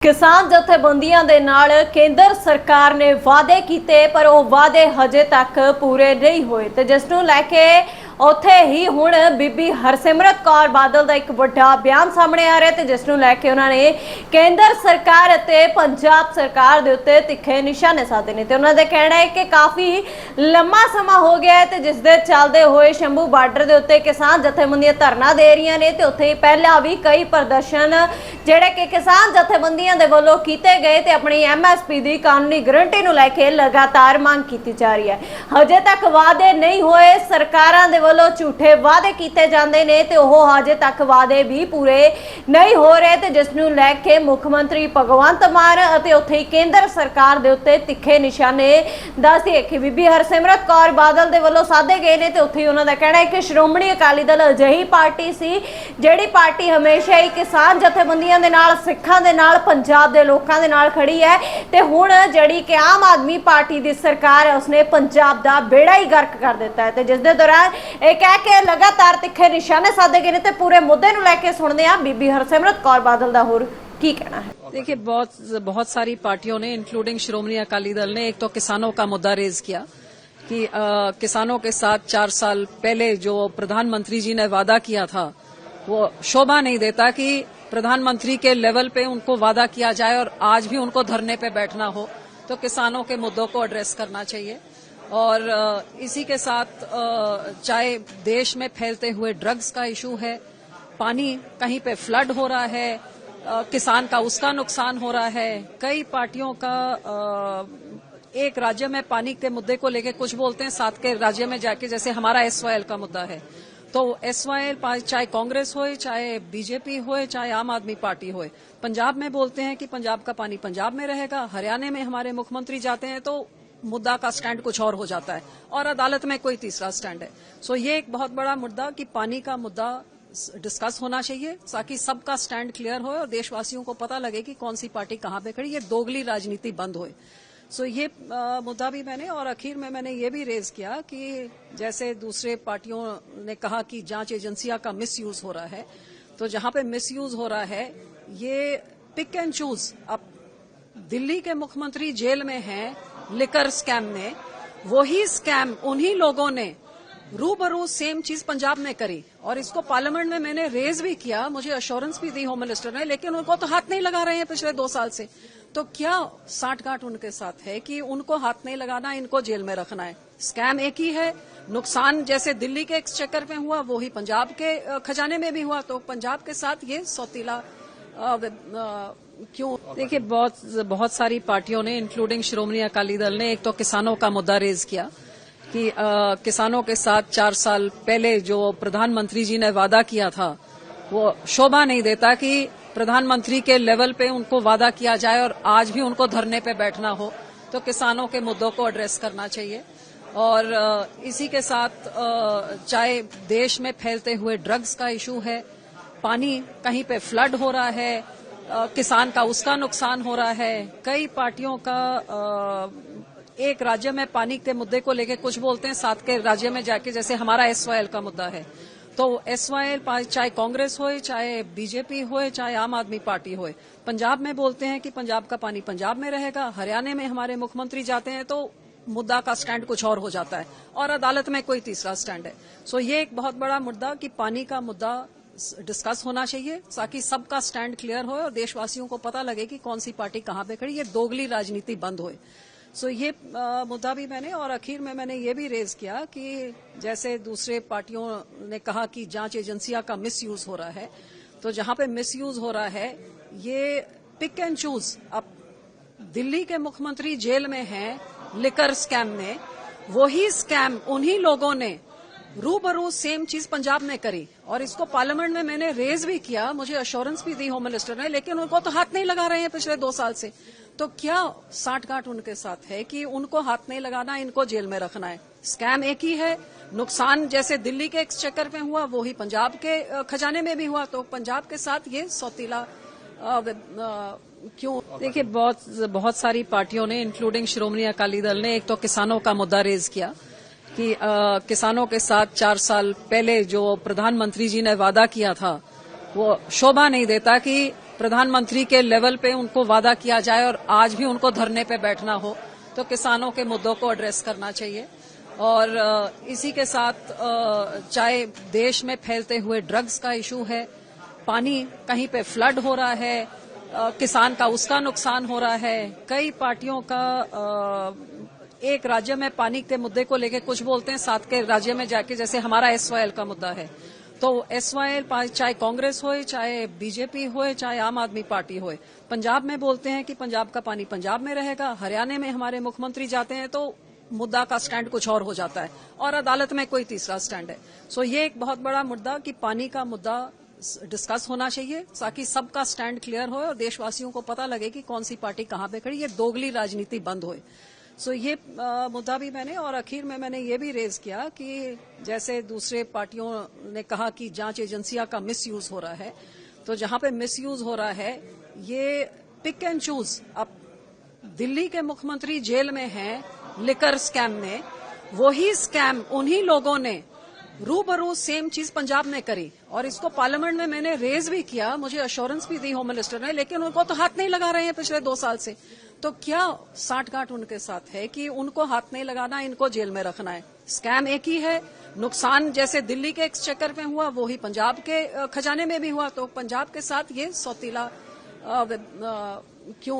किसान जथेबंदियां दे नाल केंद्र सरकार ने वादे कीते पर वो वादे हजे तक पूरे नहीं होए ते जिस नूं लैके उत्थे ही हुण बीबी हरसिमरत कौर बादल दा एक वड्डा बयान सामने आ रहा है जिस नूं लैके उन्होंने केंद्र सरकार ते पंजाब सरकार दे उत्ते तिखे निशाने साधे ने ते उन्हां दा कहना है कि काफ़ी लंबा समा हो गया है ते जिस दे चलदे होए शंभू बार्डर दे उत्ते किसान जथेबंदियां धरना दे रही ने ते उत्थे पहला भी कई प्रदर्शन जिहड़े कि किसान जथेबंदियां दे वल्लों कीते गए ते अपनी MSP दी कानूनी गारंटी नूं लैके लगातार मांग कीती जा रही है। हजे तक वादे नहीं होए, सरकारां दे वल्लों झूठे वादे कीते जांदे ने ते ओह हजे तक वादे भी पूरे नहीं हो रहे ते जिस नूं लैके मुख मंत्री भगवंत मान अते उत्थे केंद्र सरकार दे उत्ते तिखे निशाने दस्सिए कि बीबी हरसिमरत कौर बादल दे वल्लों साधे गए ने ते उत्थे उन्हां दा कहना है कि श्रोमणी अकाली दल अजिही पार्टी सी जिहड़ी पार्टी हमेशा ही किसान जथेबंदियां दे नाल सिखां दे नाल पंजाब दे लोकां दे नाल खड़ी है ते हुण जिहड़ी कि आम आदमी पार्टी दी सरकार है उसने पंजाब दा बेड़ा ही गर्क कर दिता है ते जिस दे दौरान ये कह के लगातार तिखे निशाने साधे गए ने ते पूरे मुद्दे नूं लैके सुणदे आ बीबी हरसिमरत कौर बादल दा होर की कहना है। देखिए, बहुत सारी पार्टियों ने इंक्लूडिंग श्रोमणी अकाली दल ने एक तो किसानों का मुद्दा रेज किया कि किसानों के साथ 4 साल पहले जो प्रधानमंत्री जी ने वादा किया था वो शोभा नहीं देता कि प्रधानमंत्री के लेवल पे उनको वादा किया जाए और आज भी उनको धरने पे बैठना हो, तो किसानों के मुद्दों को एड्रेस करना चाहिए। और इसी के साथ चाहे देश में फैलते हुए ड्रग्स का इशू है, पानी कहीं पे फ्लड हो रहा है, किसान का उसका नुकसान हो रहा है, कई पार्टियों का एक राज्य में पानी के मुद्दे को लेकर कुछ बोलते हैं, साथ के राज्य में जाके जैसे हमारा SYL का मुद्दा है तो SYL चाहे कांग्रेस होए, चाहे बीजेपी होए, चाहे आम आदमी पार्टी होए, पंजाब में बोलते हैं कि पंजाब का पानी पंजाब में रहेगा, हरियाणा में हमारे मुख्यमंत्री जाते हैं तो मुद्दा का स्टैंड कुछ और हो जाता है और अदालत में कोई तीसरा स्टैंड है। सो ये एक बहुत बड़ा मुद्दा कि पानी का मुद्दा डिस्कस होना चाहिए ताकि सबका स्टैंड क्लियर हो और देशवासियों को पता लगे कि कौन सी पार्टी कहां पे खड़ी, ये दोगली राजनीति बंद होए। सो ये मुद्दा भी मैंने और आखिर में मैंने ये भी रेज किया कि जैसे दूसरे पार्टियों ने कहा कि जांच एजेंसियां का मिसयूज हो रहा है, तो जहां पे मिसयूज हो रहा है ये पिक एंड चूज। अब दिल्ली के मुख्यमंत्री जेल में हैं लिकर स्कैम में, वही स्कैम उन्हीं लोगों ने रूबरू सेम चीज पंजाब में करी और इसको पार्लियामेंट में मैंने रेज भी किया, मुझे अश्योरेंस भी दी होम मिनिस्टर ने, लेकिन उनको तो हाथ नहीं लगा रहे हैं पिछले 2 साल से। तो क्या साठगांठ उनके साथ है कि उनको हाथ नहीं लगाना, इनको जेल में रखना है? स्कैम एक ही है, नुकसान जैसे दिल्ली के एक्सचेकर में हुआ वो ही पंजाब के खजाने में भी हुआ, तो पंजाब के साथ ये सौतीला क्यों? देखिए, बहुत सारी पार्टियों ने इंक्लूडिंग श्रोमणी अकाली दल ने एक तो किसानों का मुद्दा रेज किया कि किसानों के साथ 4 साल पहले जो प्रधानमंत्री जी ने वादा किया था वो शोभा नहीं देता कि प्रधानमंत्री के लेवल पे उनको वादा किया जाए और आज भी उनको धरने पे बैठना हो, तो किसानों के मुद्दों को एड्रेस करना चाहिए। और इसी के साथ चाहे देश में फैलते हुए ड्रग्स का इशू है, पानी कहीं पे फ्लड हो रहा है, किसान का उसका नुकसान हो रहा है, कई पार्टियों का एक राज्य में पानी के मुद्दे को लेकर कुछ बोलते हैं, साथ के राज्य में जाके जैसे हमारा SYL का मुद्दा है तो SYL चाहे कांग्रेस होए, चाहे बीजेपी होए, चाहे आम आदमी पार्टी होए, पंजाब में बोलते हैं कि पंजाब का पानी पंजाब में रहेगा, हरियाणा में हमारे मुख्यमंत्री जाते हैं तो मुद्दा का स्टैंड कुछ और हो जाता है और अदालत में कोई तीसरा स्टैंड है। सो ये एक बहुत बड़ा मुद्दा कि पानी का मुद्दा डिस्कस होना चाहिए ताकि सबका स्टैंड क्लियर हो और देशवासियों को पता लगे कि कौन सी पार्टी कहां पे खड़ी, ये दोगली राजनीति बंद होए। सो ये मुद्दा भी मैंने और आखिर में मैंने ये भी रेज किया कि जैसे दूसरे पार्टियों ने कहा कि जांच एजेंसियां का मिसयूज हो रहा है, तो जहां पे मिसयूज हो रहा है ये पिक एंड चूज। अब दिल्ली के मुख्यमंत्री जेल में हैं लिकर स्कैम में, वही स्कैम उन्हीं लोगों ने रूबरू सेम चीज पंजाब में करी और इसको पार्लियामेंट में मैंने रेज भी किया, मुझे अश्योरेंस भी दी होम मिनिस्टर ने, लेकिन उनको तो हाथ नहीं लगा रहे हैं पिछले 2 साल से। तो क्या साठगांठ उनके साथ है कि उनको हाथ नहीं लगाना, इनको जेल में रखना है? स्कैम एक ही है, नुकसान जैसे दिल्ली के एक्सचेकर में हुआ वो ही पंजाब के खजाने में भी हुआ, तो पंजाब के साथ ये सौतीला क्यों? देखिए, बहुत सारी पार्टियों ने इंक्लूडिंग श्रोमणी अकाली दल ने एक तो किसानों का मुद्दा रेज किया कि किसानों के साथ 4 साल पहले जो प्रधानमंत्री जी ने वादा किया था वो शोभा नहीं देता कि प्रधानमंत्री के लेवल पे उनको वादा किया जाए और आज भी उनको धरने पे बैठना हो तो किसानों के मुद्दों को एड्रेस करना चाहिए। और इसी के साथ चाहे देश में फैलते हुए ड्रग्स का इशू है, पानी कहीं पे फ्लड हो रहा है, किसान का उसका नुकसान हो रहा है, कई पार्टियों का एक राज्य में पानी के मुद्दे को लेकर कुछ बोलते हैं, साथ के राज्य में जाके जैसे हमारा SYL का मुद्दा है तो SYL चाहे कांग्रेस होए, चाहे बीजेपी होए, चाहे आम आदमी पार्टी होए, पंजाब में बोलते हैं कि पंजाब का पानी पंजाब में रहेगा, हरियाणा में हमारे मुख्यमंत्री जाते हैं तो मुद्दा का स्टैंड कुछ और हो जाता है और अदालत में कोई तीसरा स्टैंड है। सो ये एक बहुत बड़ा मुद्दा कि पानी का मुद्दा डिस्कस होना चाहिए ताकि सबका स्टैंड क्लियर हो और देशवासियों को पता लगे कि कौन सी पार्टी कहां पे खड़ी, ये दोगली राजनीति बंद होए। सो ये मुद्दा भी मैंने और आखिर में मैंने ये भी रेज किया कि जैसे दूसरे पार्टियों ने कहा कि जांच एजेंसियां का मिसयूज हो रहा है, तो जहां पे मिसयूज हो रहा है ये पिक एंड चूज। अब दिल्ली के मुख्यमंत्री जेल में हैं लिकर स्कैम में, वही स्कैम उन्हीं लोगों ने रूबरू सेम चीज पंजाब में करी और इसको पार्लियामेंट में मैंने रेज भी किया, मुझे अश्योरेंस भी दी होम मिनिस्टर ने, लेकिन उनको तो हाथ नहीं लगा रहे हैं पिछले 2 साल से। तो क्या साठगांठ उनके साथ है कि उनको हाथ नहीं लगाना, इनको जेल में रखना है? स्कैम एक ही है, नुकसान जैसे दिल्ली के एक्सचेकर में हुआ वो ही पंजाब के खजाने में भी हुआ, तो पंजाब के साथ ये सौतीला क्यों